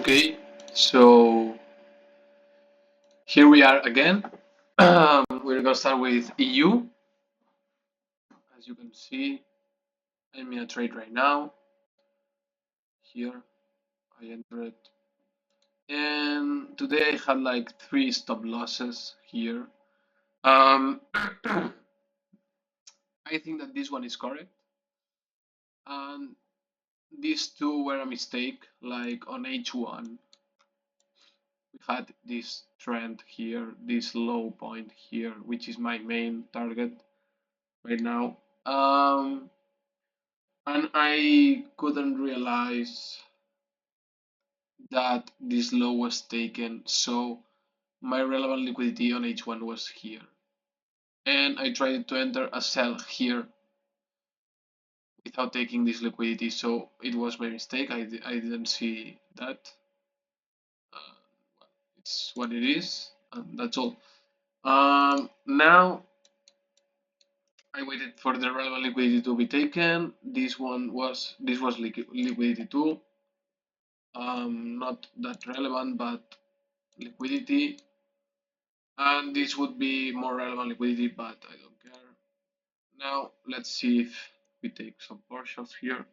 Okay, so here we are again. We're gonna start with EU. As you can see, I'm in a trade right now. Here, I entered, and today I had like 3 stop losses here. I think that this one is correct, and these two were a mistake. Like on H1, we had this trend here, this low point here, which is my main target right now. And I couldn't realize that this low was taken, so my relevant liquidity on H1 was here. And I tried to enter a sell here without taking this liquidity, so it was my mistake. I didn't see that. Well, it's what it is, and that's all. Now I waited for the relevant liquidity to be taken. This was liquidity too. Not that relevant, but liquidity, and this would be more relevant liquidity, but I don't care. Now let's see if we take some partials here.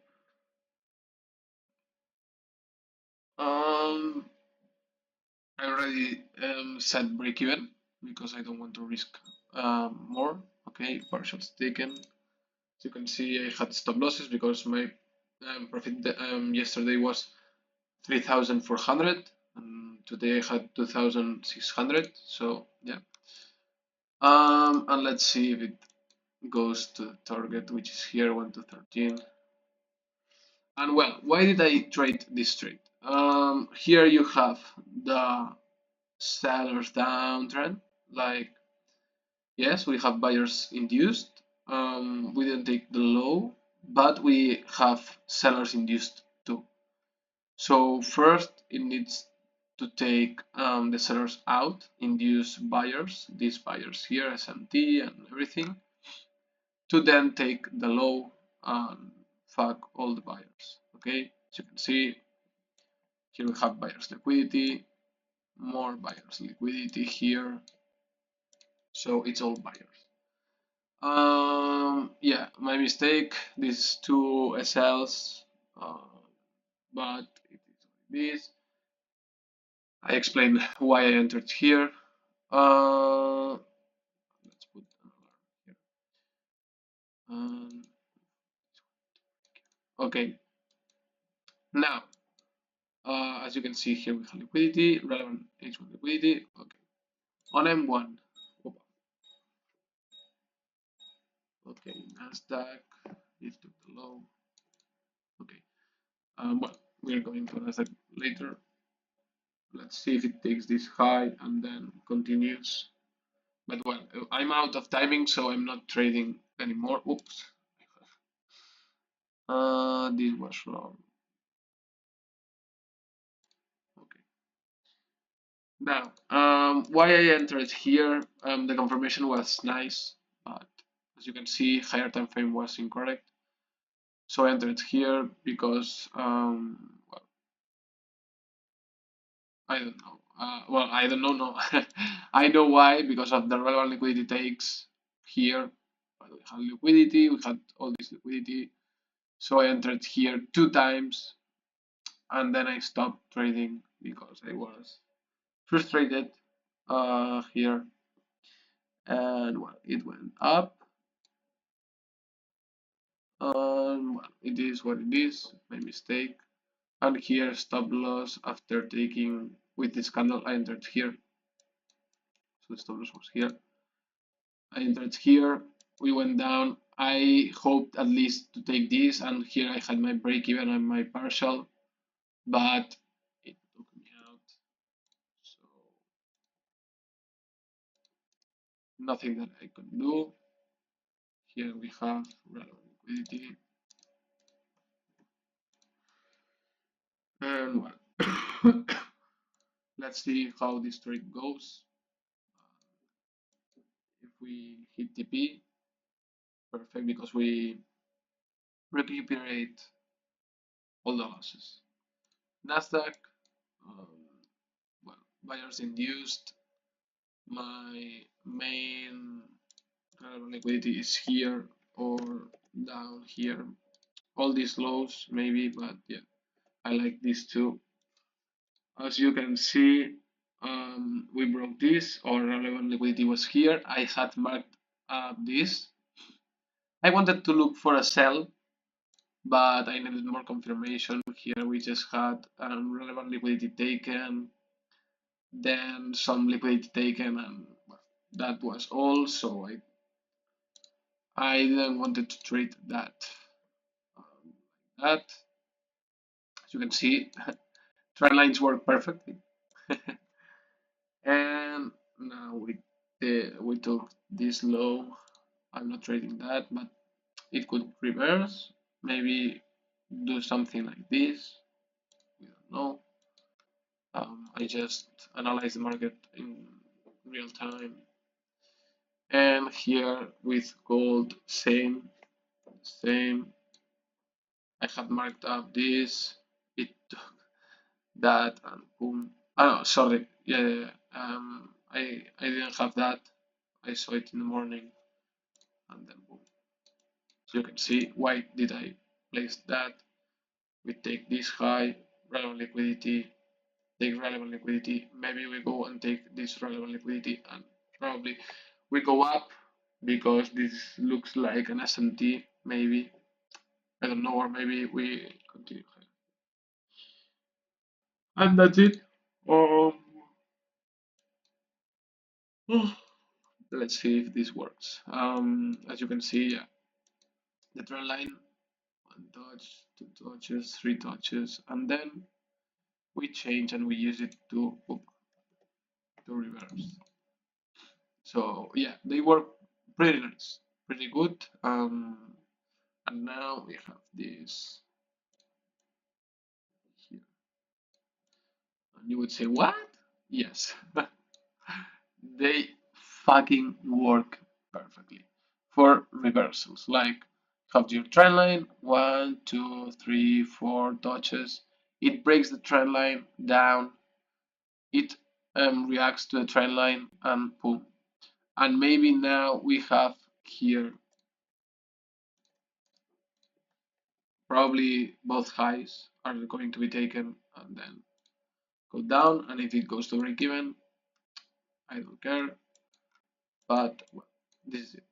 um I already set break even because I don't want to risk more. Okay, partials taken. As you can see, I had stop losses because my profit yesterday was 3,400 and today I had 2,600, so yeah. And let's see if it goes to the target, which is here, 1 to 13. And well, why did I trade this trade? Here you have the sellers downtrend. Like, yes, we have buyers induced. We didn't take the low, but we have sellers induced too. So first, it needs to take the sellers out, induce buyers, these buyers here, SMT and everything, to then take the low and fuck all the buyers. Okay, as you can see, here we have buyers liquidity, more buyers liquidity here, so it's all buyers. Yeah, my mistake, these two SLs, but it is what it is. I explained why I entered here. Let's put an alarm here. Okay, now as you can see here, we have liquidity, relevant H1 liquidity. Okay, on M1. Okay, Nasdaq, it took the low. Okay, well, we're going to Nasdaq later. Let's see if it takes this high and then continues. But well, I'm out of timing, so I'm not trading anymore. Oops. This was wrong. Okay. Now, why I entered here? The confirmation was nice, but as you can see, higher time frame was incorrect. So I entered here because, well, I don't know. Well, I don't know. No, I know why, because of the relevant liquidity takes here. But we had liquidity. We had all this liquidity. So I entered here 2 times, and then I stopped trading because I was frustrated here. And well, it went up. Well, it is what it is. My mistake. And here stop loss after taking with this candle. I entered here. So the stop loss was here. I entered here. We went down. I hoped at least to take this, and here I had my break even and my partial, but it took me out. So nothing that I could do. Here we have relevant liquidity. And well, let's see how this trade goes. If we hit TP, perfect, because we recuperate all the losses. Nasdaq, um, well, buyers induced. My main liquidity is here or down here. All these lows maybe, but yeah, I like these two. As you can see, we broke this. Our relevant liquidity was here. I had marked this. I wanted to look for a sell, but I needed more confirmation. Here we just had relevant liquidity taken, then some liquidity taken, and well, that was all. So I didn't wanted to trade that. That, as you can see, trend lines work perfectly. And now we took this low. I'm not trading that, but it could reverse. Maybe do something like this. We don't know. I just analyze the market in real time. And here with gold, same. I have marked up this. It took that and boom. Oh, no, sorry. Yeah. I didn't have that. I saw it in the morning and then boom. So you can see why did I place that. We take this high, relevant liquidity, take relevant liquidity. Maybe we go and take this relevant liquidity and probably we go up because this looks like an SMT. Maybe I don't know, or maybe we continue. And that's it. Um, let's see if this works. As you can see, yeah, the trend line, one touch, two touches, three touches, and then we change and we use it to reverse. So yeah, they work pretty nice, pretty good. And now we have this here, and you would say, what? Yes, they fucking work perfectly for reversals. Like have your trend line, one, two, three, four touches. It breaks the trend line down. It reacts to the trend line and boom. And maybe now we have here probably both highs are going to be taken and then go down. And if it goes to break even, I don't care. But well, this is it.